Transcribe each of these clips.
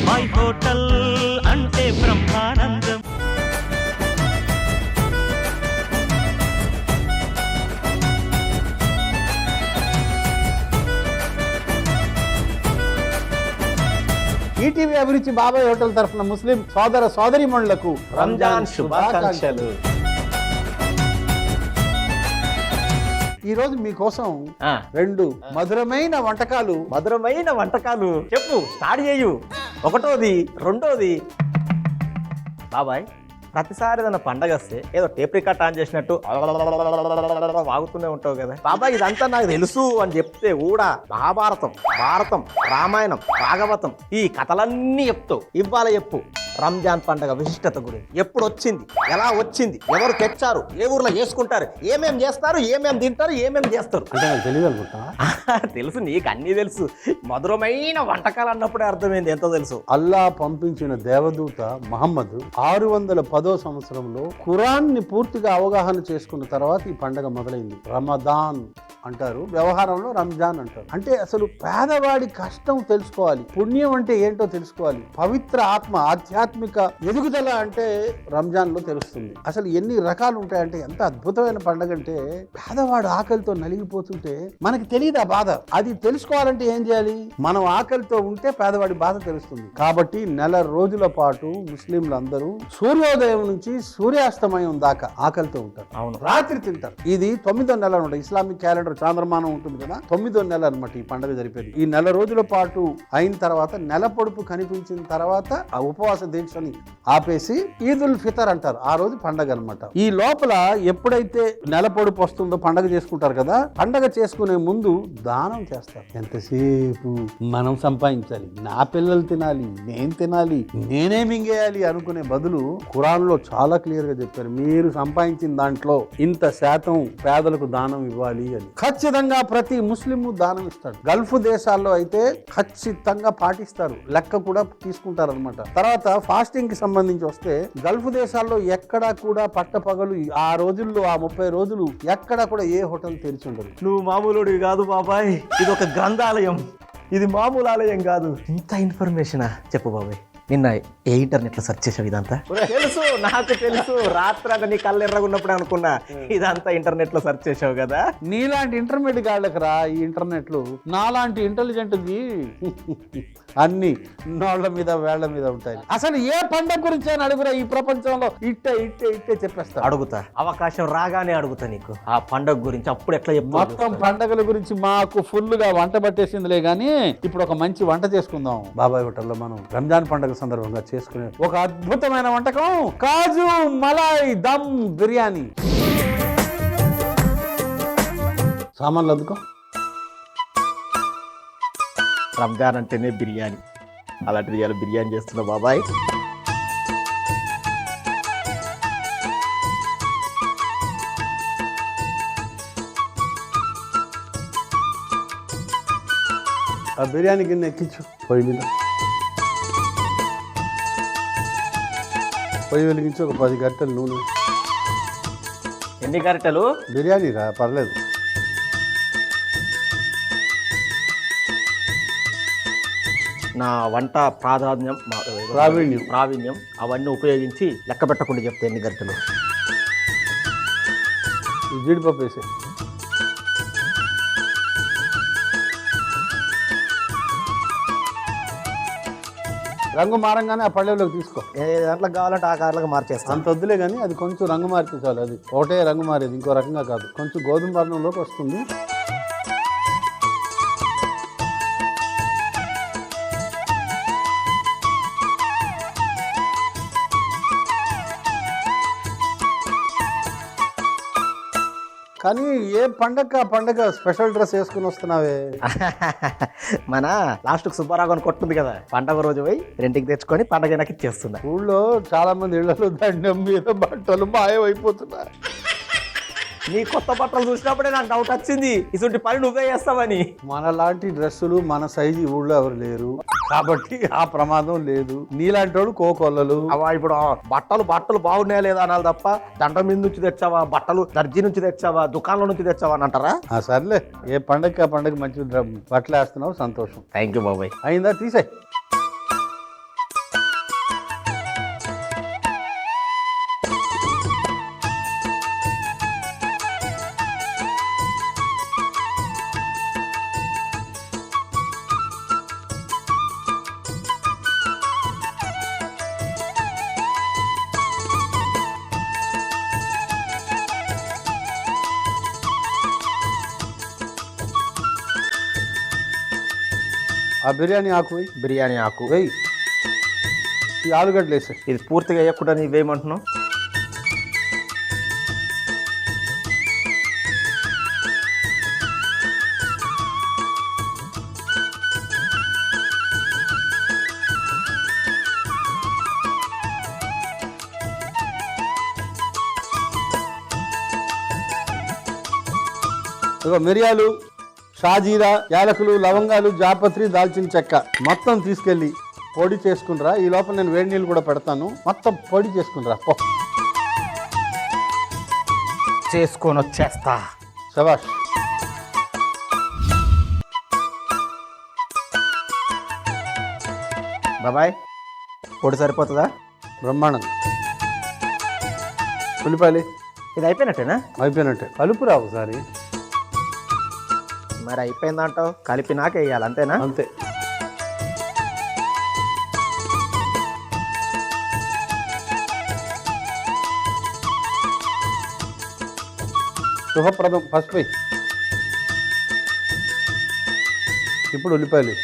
బాబాయ్ హోటల్ అంటే బ్రహ్మానందం. ఈటీవీ అభిరుచి బాబాయ్ హోటల్ తరఫున ముస్లిం సోదర సోదరీమణులకు రంజాన్ శుభాకాంక్షలు. ఈ రోజు మీకోసం రెండు మధురమైన వంటకాలు చెప్పు, స్టార్ట్ చేయు. ఒకటోది, రెండోది. బాబాయ్, ప్రతిసారి ఏదైనా పండగ వస్తే ఏదో టేప్ రికార్డ్ ఆన్ చేసినట్టు వాగుతూనే ఉంటావు కదా బాబాయ్. ఇదంతా నాకు తెలుసు అని చెప్తే కూడా మహాభారతం, భారతం, రామాయణం, భాగవతం ఈ కథలన్నీ చెప్తావు. ఇవ్వాల చెప్పు, రంజాన్ పండగ విశిష్టత గురించి. ఎప్పుడు వచ్చింది, ఎలా వచ్చింది, ఎవరు తెచ్చారు, ఏ ఊర్లో చేసుకుంటారు, ఏమేం చేస్తారు, ఏమేం తింటారు, ఏమేం చేస్తారు అంటే నాకు తెలియగలుగుతా. తెలుసు, నీకు అన్నీ తెలుసు. మధురమైన వంటకాలు అన్నప్పుడే అర్థమైంది ఎంతో తెలుసు. అల్లా పంపించిన దేవదూత మహమ్మద్ 610వ సంవత్సరంలో ఖురాన్ని పూర్తిగా అవగాహన చేసుకున్న తర్వాత ఈ పండగ మొదలైంది. రమదాన్ అంటారు, వ్యవహారంలో రంజాన్ అంటారు. అంటే అసలు పేదవాడి కష్టం తెలుసుకోవాలి, పుణ్యం అంటే ఏంటో తెలుసుకోవాలి, పవిత్ర ఆత్మ ఆధ్యాత్మిక ఎదుగుదల అంటే రంజాన్ లో తెలుస్తుంది. అసలు ఎన్ని రకాలు ఉంటాయంటే ఎంత అద్భుతమైన పండగ అంటే, పేదవాడు ఆకలితో నలిగిపోతుంటే మనకి తెలియదు ఆ బాధ. అది తెలుసుకోవాలంటే ఏం చేయాలి? మనం ఆకలితో ఉంటే పేదవాడి బాధ తెలుస్తుంది. కాబట్టి నెల రోజుల పాటు ముస్లింలు అందరూ సూర్యోదయం నుంచి సూర్యాస్తమయం దాకా ఆకలితో ఉంటారు. అవును, రాత్రి తింటారు. ఇది 9వ నెల అనమాట. ఇస్లామిక్ క్యాలెండర్ చాంద్రమానం ఉంటుంది కదా, 9వ నెల అనమాట ఈ పండుగ జరిపేది. ఈ నెల రోజుల పాటు అయిన తర్వాత, నెల పొడుపు కనిపించిన తర్వాత ఆ ఉపవాస దీక్షని ఆపేసి ఈదుల్ ఫితర్ అంటారు. ఆ రోజు పండగ అనమాట. ఈ లోపల ఎప్పుడైతే నెల పొడుపు వస్తుందో పండగ చేసుకుంటారు కదా, పండగ చేసుకునే ముందు దానం చేస్తారు. ఎంతసేపు మనం సంపాదించాలి, నా పిల్లలు తినాలి, నేను తినాలి, నేనే మింగేయాలి అనుకునే బదులు ఖురాన్ లో చాలా క్లియర్ గా చెప్పారు, మీరు సంపాదించిన దాంట్లో ఇంత శాతం పేదలకు దానం ఇవ్వాలి అని. ఖచ్చితంగా ప్రతి ముస్లిము దానం ఇస్తాడు. గల్ఫ్ దేశాల్లో అయితే ఖచ్చితంగా పాటిస్తారు, లెక్క కూడా తీసుకుంటారు అనమాట. తర్వాత ఫాస్టింగ్ కి సంబంధించి వస్తే, గల్ఫ్ దేశాల్లో ఎక్కడా కూడా పట్టపగలు ఆ రోజుల్లో, ఆ 30 రోజులు ఎక్కడా కూడా ఏ హోటల్ తెరిచి ఉండదు. నువ్వు మామూలుడివి కాదు బాబాయ్, ఇది ఒక గ్రంథాలయం, ఇది మామూలు ఆలయం కాదు. ఇంత ఇన్ఫర్మేషనా? చెప్పు బాబాయ్, నిన్న ఏ ఇంటర్నెట్ లో సెర్చ్ చేసావు ఇదంతా? తెలుసు, నాకు తెలుసు. రాత్రి నీ కళ్ళు ఎర్రగున్నప్పుడు అనుకున్నా ఇదంతా ఇంటర్నెట్ లో సెర్చ్ చేసావు కదా. నీలాంటి ఇంటర్మీడియట్ గాళ్ళకి రా ఈ ఇంటర్నెట్లు, నాలాంటి ఇంటెలిజెంట్ అన్ని నోళ్ల మీద వేళ్ల మీద ఉంటాయి. అసలు ఏ పండగ గురించి అని అడుగురా ఈ ప్రపంచంలో, ఇట్టే చెప్పేస్తా. అడుగుతా, అవకాశం రాగానే అడుగుతా నీకు ఆ పండగ గురించి. అప్పుడు ఎట్లా చెప్తా? మొత్తం పండగల గురించి మాకు ఫుల్ గా వంట పట్టేసిందిలే గానీ, ఇప్పుడు ఒక మంచి వంట చేసుకుందాం. బాబాయ్ హోటల్లో మనం రంజాన్ పండగ సందర్భంగా చేసుకునే ఒక అద్భుతమైన వంటకం కాజు మలాయ్ దమ్ బిర్యానీ. సామాన్లు అందుకో. రంజాన్ అంటేనే బిర్యానీ, అలాంటిది ఇవాళ బిర్యానీ చేస్తున్నా బాబాయ్. ఆ బిర్యానీ గిన్నె ఎక్కించు పొయ్యి మీద. పొయ్యి వెలిగించి ఒక 10 గంటలు నూనె. ఎన్ని గరిటెలు? బిర్యానీ రా, పర్లేదు. నా వంట ప్రావీణ్యం అవన్నీ ఉపయోగించి లెక్క పెట్టకుండా చెప్తే ఎన్ని గరిటెలు? జీడిపప్పు వేసే. రంగు మారంగానే ఆ పళ్ళెలోకి తీసుకో. ఏ దాంట్లో కావాలంటే ఆ కార్లకు మార్చేస్తాను. అంత వద్దులే కానీ అది కొంచెం రంగు మారితే చాలు. అది ఒకటే రంగు మారేది, ఇంకో రకంగా కాదు. కొంచెం గోధుమ వర్ణంలోకి వస్తుంది. కానీ ఏ పండగ స్పెషల్ డ్రెస్ వేసుకుని వస్తున్నావే? మన లాస్ట్ సుబ్బారావు కొట్టుంది కదా, పండగ రోజు పోయి రెంటికి తెచ్చుకొని పండగ నాకు ఇచ్చేస్తున్నా. ఊళ్ళో చాలా మంది ఇళ్లలో దండం మీద బట్టలు మాయమైపోతున్నారు. నీ కొత్త బట్టలు చూసినప్పుడే నాకు డౌట్ వచ్చింది, ఇటువంటి పని నువ్వే చేస్తావని. మనలాంటి డ్రెస్సులు మన సైజు ఊళ్ళో ఎవరు లేరు కాబట్టి ఆ ప్రమాదం లేదు. నీలాంటి వాడు కోకొల్లలు. అవా ఇప్పుడు బట్టలు బాగున్నాయా లేదా అనాలి తప్ప, దండ మీద నుంచి తెచ్చావా, బట్టలు దర్జీ నుంచి తెచ్చావా, దుకాణంలో నుంచి తెచ్చావా అని అంటారా? సర్లే, ఏ పండగ మంచి బట్టలు వేస్తున్నావు, సంతోషం. థ్యాంక్ యూ బాబాయ్. అయిందా? తీసేయ్. ఆ బిర్యానీ ఆకు వేయి. బిర్యానీ ఆకు వేయి. ఈ ఆలుగడ్డలు వేసే. ఇది పూర్తిగా వేయకుండా నీవేమంటున్నావు? ఇగో మిరియాలు, షాజీరా, యాలకులు, లవంగాలు, జాపత్రి, దాల్చిన చెక్క మొత్తం తీసుకెళ్ళి పొడి చేసుకునిరా. ఈ లోపల నేను వేడి నీళ్ళు కూడా పెడతాను. మొత్తం పొడి చేసుకునిరా. చేసుకొని వచ్చేస్తా. శభాష్. బాబాయ్ పొడి సరిపోతుందా? బ్రహ్మాండం. ఉల్లిపాయలు ఇది అయిపోయినట్టేనా? అయిపోయినట్టే. కలుపురా ఒకసారి. మరి అయిపోయిందంటావు, కలిపినాక వేయాలి అంతేనా? అంతే. శుభప్రదం. పసుపు. ఇప్పుడు ఉల్లిపాయలు.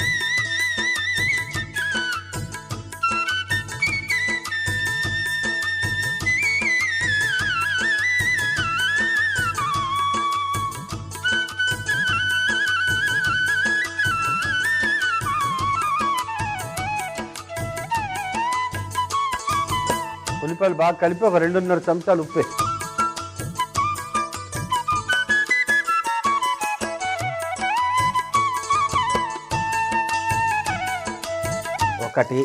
ఉల్లిపాయలు బాగా కలిపి ఒక 2.5 చెంచాలు ఉప్పే. ఒకటి,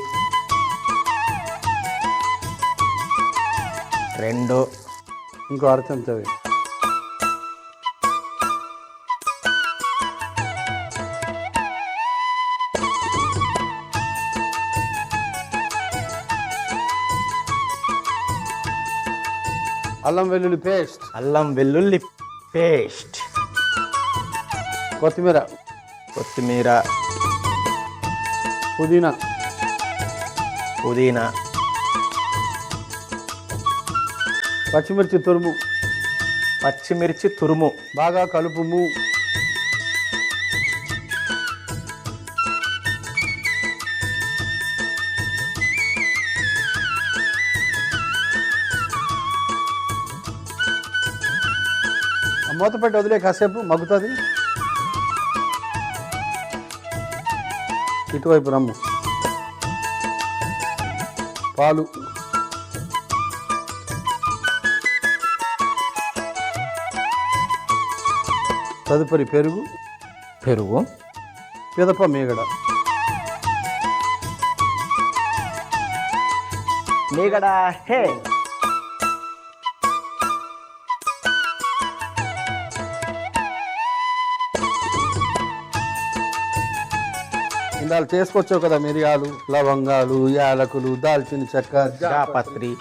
2, ఇంకో 1/2 చెంచా వేయి. అల్లం వెల్లుల్లి పేస్ట్. అల్లం వెల్లుల్లి పేస్ట్. కొత్తిమీర. కొత్తిమీర. పుదీనా. పుదీనా. పచ్చిమిర్చి తురుము. పచ్చిమిర్చి తురుము. బాగా కలుపుము. మూత పెట్టి వదిలే, కాసేపు మగ్గుతుంది. ఇటువైపు రమ్ము. పాలు. తదుపరి పెరుగు. పెరుగు. పిదప మీగడ. మీగడ హే. ఇందాలు చేసుకొచ్చావు కదా, మిరియాలు, లవంగాలు, యాలకులు, దాల్చిన చెక్క, జాపత్రి.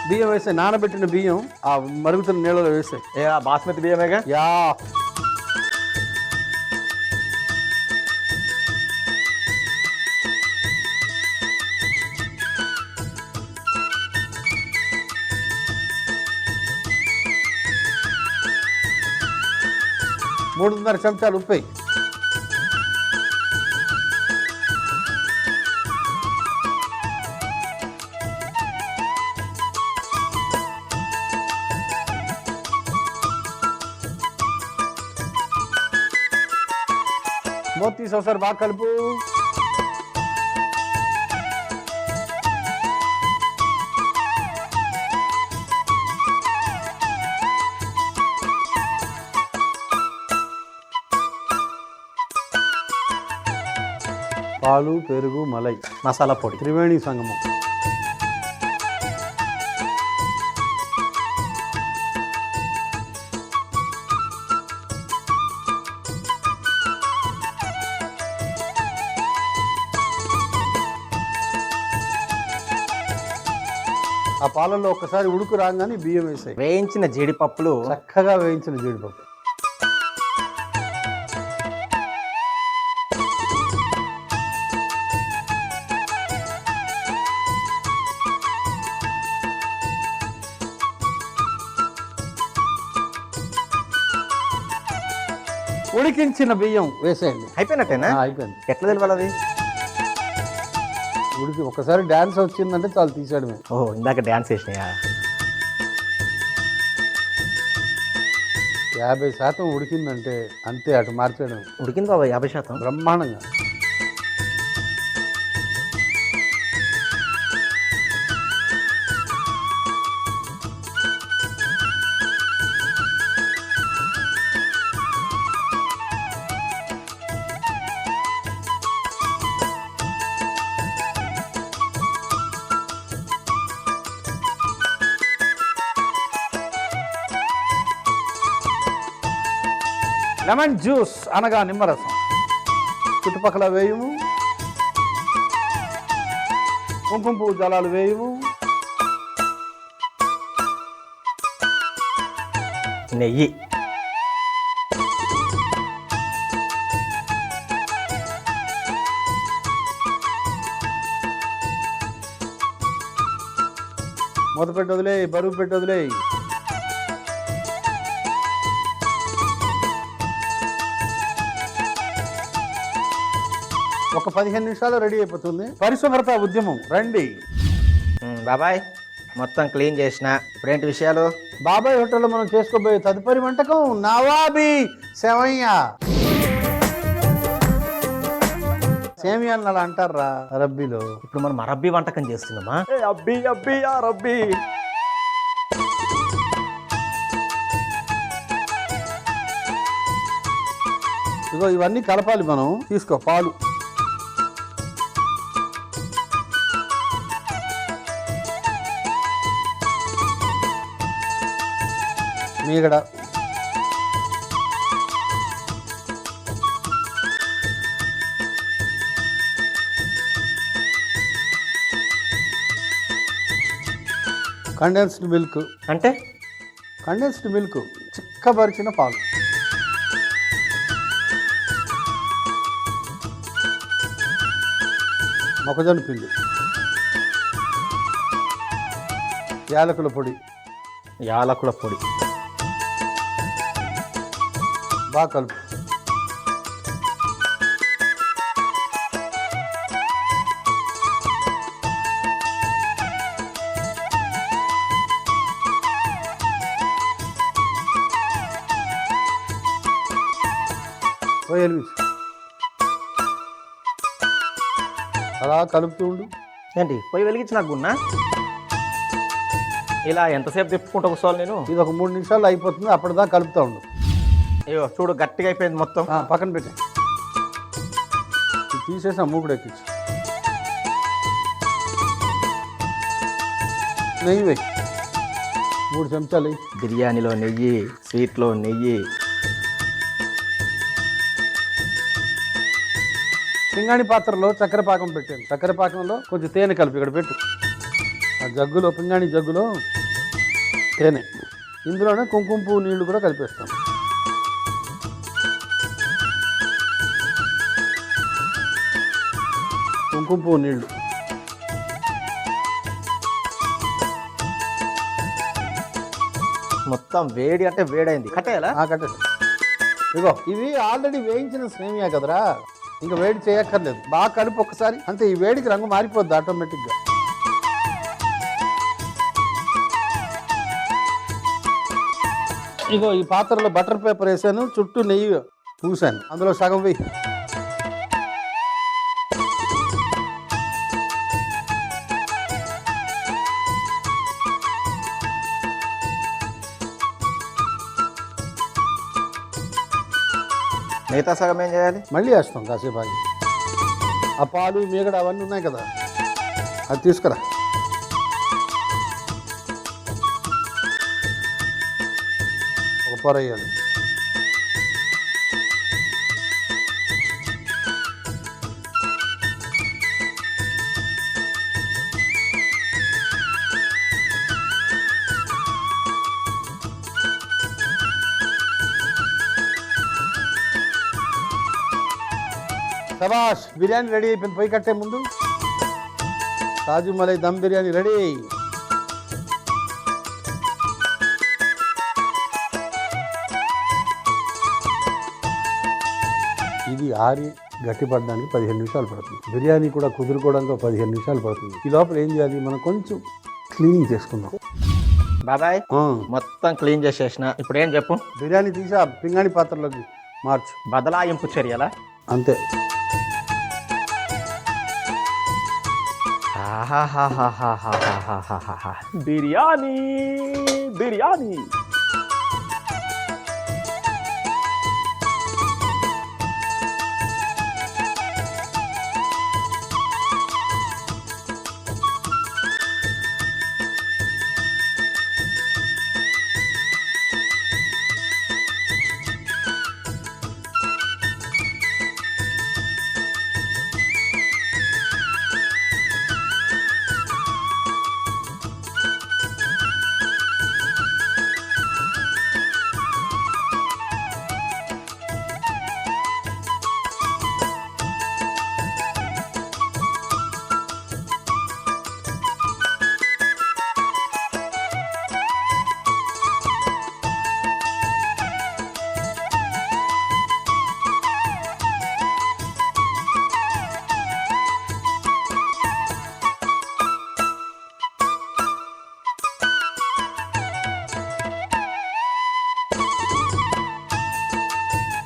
బియ్యం వేసే. నానబెట్టిన బియ్యం ఆ మరుగుతున్న నీళ్ళలో వేసే. బాస్మతి బియ్యమేగా? యా. మూడున్నర చెంచాలు ఉప్పు. మూత తీసి ఒకసారి బాగా కలుపు. పాలు, పెరుగు, మలై, మసాలా పొడి, త్రివేణి సంగమం. ఆ పాలల్లో ఒక్కసారి ఉడుకు రాగానే బియ్యం వేసాయి. వేయించిన జీడిపప్పులు, చక్కగా వేయించిన జీడిపప్పు. ఉడికించిన బియ్యం వేసేయండి. అయిపోయినట్టేనా? అయిపోయింది. ఎట్లా తెలియాలి అది? ఉడికి ఒకసారి డ్యాన్స్ వచ్చిందంటే చాలు తీసేయడమే. ఓహో, ఇందాక డ్యాన్స్ వేసినాయా? 50% ఉడికిందంటే అంతే, అటు మార్చేయడం. ఉడికింది బాబా 50%? బ్రహ్మాండంగా. లెమన్ జ్యూస్ అనగా నిమ్మరసం చుట్టుపక్కల వేయము. కుంకుమ పువ్వు జలాలు వేయము. నెయ్యి. మూత పెట్టి వదిలే, బరువు పెట్టి వదిలే. ఒక 15 నిమిషాలు రెడీ అయిపోతుంది. పరిశుభ్రత ఉద్యమం రండి. బాబాయ్ మొత్తం క్లీన్ చేసిన. ఇప్పుడేంటి విషయాలు? బాబాయ్ హోటల్లో మనం చేసుకోబోయే తదుపరి వంటకం నవాబీ సేవయ్య. సేమియాలను అలా అంటారా అరబ్బీలో. ఇప్పుడు మనం అరబ్బీ వంటకం చేస్తున్నామా? అబ్బీ అబ్బీ అరబ్బీ. ఇగో ఇవన్నీ కలపాలి మనం. తీసుకో పాలు, మీగడ, కండెన్స్డ్ మిల్క్. అంటే కండెన్స్డ్ మిల్క్ చిక్కబరిచిన పాలు, మొక్కజొన్న పిండి, యాలకుల పొడి. యాలకుల పొడి బాగా కలుపు. అలా కలుపుతూ ఉండు. ఏంటి పొయ్యి వెలిగించి నాకు గున్నా? ఇలా ఎంతసేపు తిప్పుకుంటూ కూర్చోవాలి నేను? ఇది ఒక 3 నిమిషాలు అయిపోతుంది. అప్పటిదాకా కలుపుతూ ఉండు. అయ్యో చూడు, గట్టిగా అయిపోయింది మొత్తం. పక్కన పెట్టి తీసేసి ఆ మూకుడు ఎక్కించు. నెయ్యి వేయి, 3 చెంచాలు. బిర్యానీలో నెయ్యి, స్వీట్లో నెయ్యి. పింగాణి పాత్రలో చక్కెర పాకం పెట్టాను. చక్కెర పాకంలో కొంచెం తేనె కలిపి ఇక్కడ పెట్టు. ఆ జగ్గులో, పింగాణి జగ్గులో తేనె, ఇందులోనే కుంకుమ పువ్వు నీళ్లు కూడా కలిపేస్తాం. కుంకుమ పువ్వు నీళ్లు. మొత్తం వేడి అంటే వేడైంది. కట్టేయాలా? కట్టేసి. ఇగో ఇవి ఆల్రెడీ వేయించిన సేమియా కదరా, ఇంకా వేడి చేయక్కర్లేదు. బాగా కలిపి ఒక్కసారి అంతే. ఈ వేడికి రంగు మారిపోద్ది ఆటోమేటిక్గా. ఇగో ఈ పాత్రలో బటర్ పేపర్ వేసాను, చుట్టూ నెయ్యి పూసాను. అందులో సగం వెయ్యి. మిగతా సగం ఏం చేయాలి? మళ్ళీ వేస్తాం కాసేపు ఆగి. ఆ పాలు, మీగడ అవన్నీ ఉన్నాయి కదా, అది తీసుకురా. ఒక పొర వేయాలి. శబాష్, బిర్యానీ రెడీ అయిపోయింది. పొయ్యి కట్టే ముందు కాజు మలై దమ్ బిర్యానీ రెడీ. ఇది ఆరి గట్టిపడడానికి 15 నిమిషాలు పడుతుంది. బిర్యానీ కూడా కుదురుకోవడానికి 15 నిమిషాలు పడుతుంది. ఈ లోపల ఏం చేయాలి, మనం కొంచెం క్లీనింగ్ చేసుకుందాం. బాబాయ్ మొత్తం క్లీన్ చేసేసిన, ఇప్పుడు ఏం చెప్పు? బిర్యానీ తీసి ఆ పింగాణి పాత్రలోకి మార్చు. బదలాయింపు చర్యలా? అంతే. బిర్యానీ బిర్యానీ.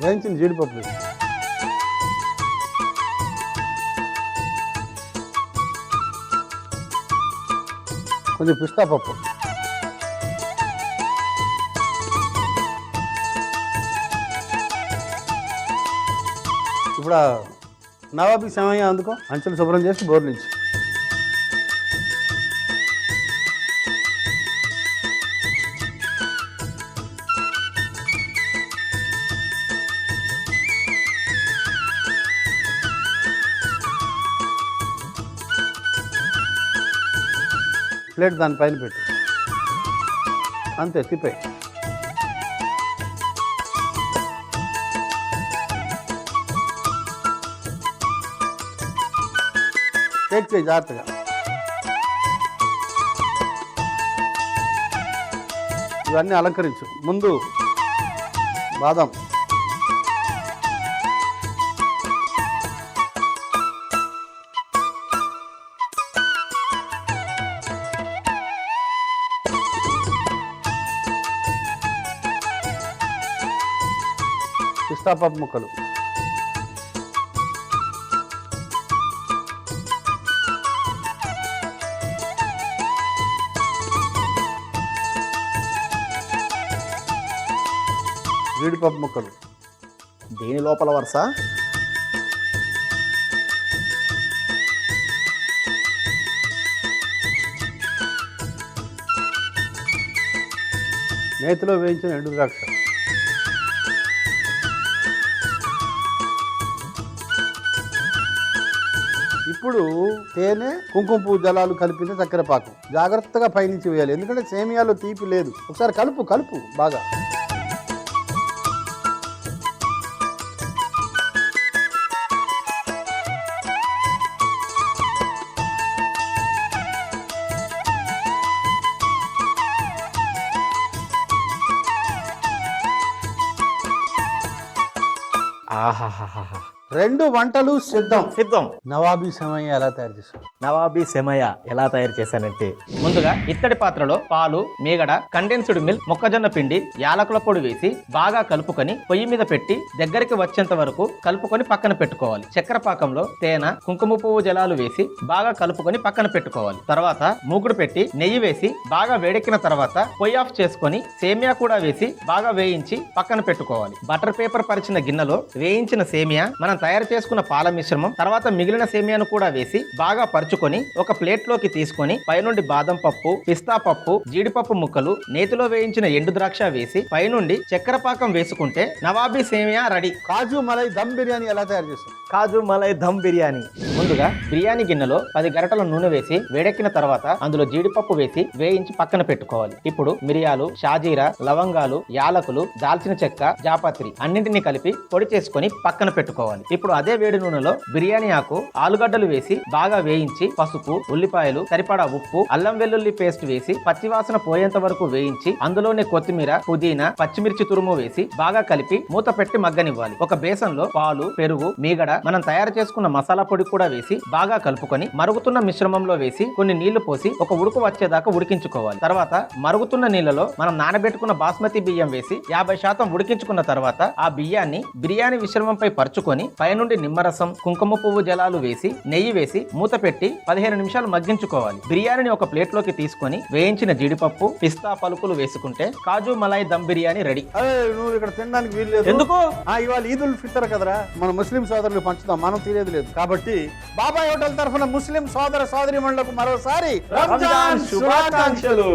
వేయించిన జీడిపప్పు, కొంచెం పిస్తా పప్పు, ఇప్పుడు నవాబీ సమయం అందుకో అంచెలు శుభ్రం చేసి బోర్లించి ప్లేట్ దానిపైన పెట్టు. అంతే, తిప్పే. టేక్ చేయి జాగ్రత్తగా. ఇవన్నీ అలంకరించు. ముందు బాదం, పిస్తా పప్పు ముక్కలు, జీడిపప్పు ముక్కలు. దేని లోపల వరుస? నేతిలో వేయించిన ఎండు ద్రాక్ష, ఇప్పుడు తేనె, కుంకుమ పువ్వు జలాలు కలిపిన చక్కెర పాకం జాగ్రత్తగా పైనుంచి వేయాలి, ఎందుకంటే సేమియాలో తీపి లేదు. ఒకసారి కలుపు కలుపు బాగా. ఆహాహాహా, 2 వంటలు సిద్ధం. సిద్ధం. నవాబీ సమయ ఎలా తయారు చేస్తాం? నవాబీ సెమయ ఎలా తయారు చేశానంటే, ముందుగా ఇత్తడి పాత్రలో పాలు, మీగడ, కండెన్స్డ్ మిల్క్, మొక్కజొన్న పిండి, యాలకుల పొడి వేసి బాగా కలుపుకొని పొయ్యి మీద పెట్టి దగ్గరికి వచ్చేంత వరకు కలుపుకొని పక్కన పెట్టుకోవాలి. చక్కెర పాకంలో తేనె, కుంకుమ పువ్వు జలాలు వేసి బాగా కలుపుకొని పక్కన పెట్టుకోవాలి. తర్వాత మూకుడు పెట్టి నెయ్యి వేసి బాగా వేడెక్కిన తర్వాత పొయ్యి ఆఫ్ చేసుకొని సేమియా కూడా వేసి బాగా వేయించి పక్కన పెట్టుకోవాలి. బటర్ పేపర్ పరిచిన గిన్నెలో వేయించిన సేమియా, మనం తయారు చేసుకున్న పాల మిశ్రమం, తర్వాత మిగిలిన సేమియాను కూడా వేసి బాగా పరుచుకొని ఒక ప్లేట్ లోకి తీసుకొని పైనుండి బాదం పప్పు, పిస్తా పప్పు, జీడిపప్పు ముక్కలు, నేతిలో వేయించిన ఎండు ద్రాక్ష వేసి పైనుండి చక్కెర పాకం వేసుకుంటే నవాబీ సేమియా రెడీ. కాజు మలై దమ్ బిర్యానీ ఎలా తయారు చేస్తాం? కాజు మలై దమ్ బిర్యానీ. ముందుగా బిర్యానీ గిన్నెలో 10 గరిటెల నూనె వేసి వేడెక్కిన తర్వాత అందులో జీడిపప్పు వేసి వేయించి పక్కన పెట్టుకోవాలి. ఇప్పుడు మిరియాలు, షాజీరా, లవంగాలు, యాలకులు, దాల్చిన చెక్క, జాపత్రి అన్నింటినీ కలిపి పొడి చేసుకొని పక్కన పెట్టుకోవాలి. ఇప్పుడు అదే వేడి నూనెలో బిర్యానీ ఆకు, ఆలుగడ్డలు వేసి బాగా వేయించి పసుపు, ఉల్లిపాయలు, సరిపడా ఉప్పు, అల్లం వెల్లుల్లి పేస్ట్ వేసి పచ్చివాసన పోయేంత వరకు వేయించి అందులోనే కొత్తిమీర, పుదీనా, పచ్చిమిర్చి తురుము వేసి బాగా కలిపి మూత పెట్టి మగ్గనివ్వాలి. ఒక బేసన్లో పాలు, పెరుగు, మీగడ, మనం తయారు చేసుకున్న మసాలా పొడి కూడా వేసి బాగా కలుపుకొని మరుగుతున్న మిశ్రమంలో వేసి కొన్ని నీళ్లు పోసి ఒక ఉడుకు వచ్చేదాకా ఉడికించుకోవాలి. తర్వాత మరుగుతున్న నీళ్లలో మనం నానబెట్టుకున్న బాస్మతి బియ్యం వేసి 50% ఉడికించుకున్న తర్వాత ఆ బియ్యాన్ని బిర్యానీ మిశ్రమంపై పరుచుకొని పైనుండి నిమ్మరసం, కుంకుమ పువ్వు జలాలు వేసి నెయ్యి వేసి మూత పెట్టి 15 నిమిషాలు మగ్గించుకోవాలి. బిర్యానీని ఒక ప్లేట్ లోకి తీసుకొని వేయించిన జీడిపప్పు, పిస్తా పలుకులు వేసుకుంటే కాజు మలై దమ్ బిర్యానీ రెడీ. నువ్వు ఇక్కడ తినడానికి వీల్లేదు. ఎందుకు? ఇవాళ ఈద్ ఉల్ ఫితర్ కదరా, మన ముస్లిం సోదరులు పంచుతాం, మనం తీరేది లేదు. కాబట్టి బాబాయ్ హోటల్ తరఫున ముస్లిం సోదర సోదరీమణులకు మరోసారి రంజాన్ శుభాకాంక్షలు.